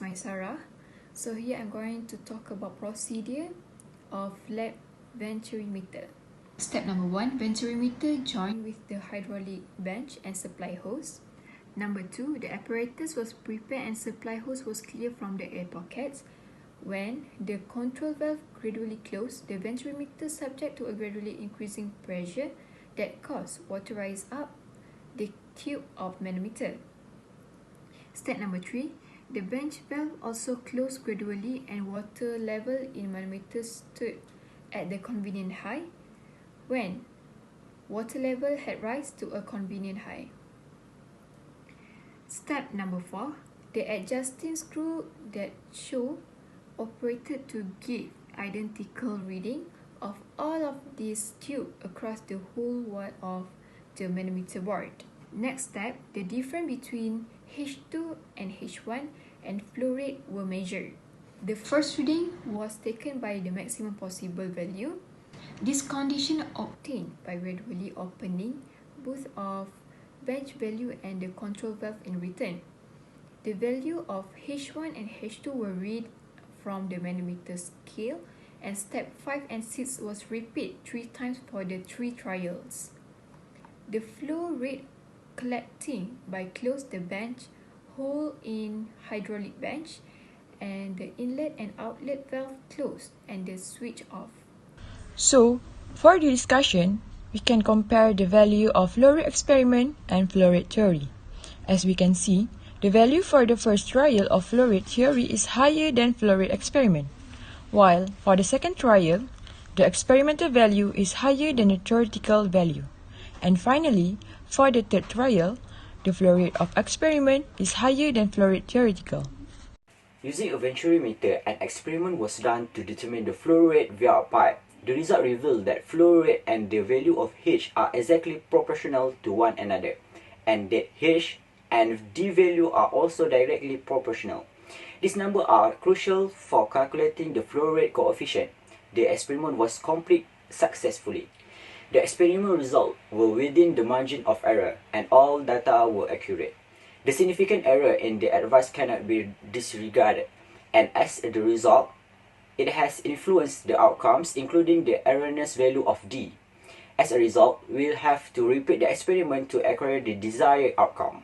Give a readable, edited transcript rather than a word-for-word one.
is Sarah. So here I'm going to talk about procedure of lab Venturi meter. Step number 1, Venturi meter joined with the hydraulic bench and supply hose. Number 2, the apparatus was prepared and supply hose was cleared from the air pockets. When the control valve gradually closed, the Venturi meter subject to a gradually increasing pressure that caused water rise up the tube of manometer. Step number 3, the bench valve also closed gradually and water level in manometer stood at the convenient high when water level had rise to a convenient high. Step number 4, the adjusting screw that show operated to give identical reading of all of these tubes across the whole wall of the manometer board. Next step, the difference between H2 and H1 and flow rate were measured. The first reading was taken by the maximum possible value. This condition obtained by gradually opening both of bench value and the control valve in return. The value of H1 and H2 were read from the manometer scale, and step 5 and 6 was repeated 3 times for the 3 trials. The flow rate collecting by close the bench hole in hydraulic bench and the inlet and outlet valve closed and the switch off. So, for the discussion, we can compare the value of flow rate experiment and flow rate theory. As we can see, the value for the first trial of flow rate theory is higher than flow rate experiment, while for the second trial, the experimental value is higher than the theoretical value. And finally, for the third trial, the flow rate of experiment is higher than flow rate theoretical. Using a Venturi meter, an experiment was done to determine the flow rate via a pipe. The result revealed that flow rate and the value of H are exactly proportional to one another, and that H and D value are also directly proportional. These numbers are crucial for calculating the flow rate coefficient. The experiment was completed successfully. The experiment results were within the margin of error, and all data were accurate. The significant error in the advice cannot be disregarded, and as a result, it has influenced the outcomes, including the erroneous value of D. As a result, we'll have to repeat the experiment to acquire the desired outcome.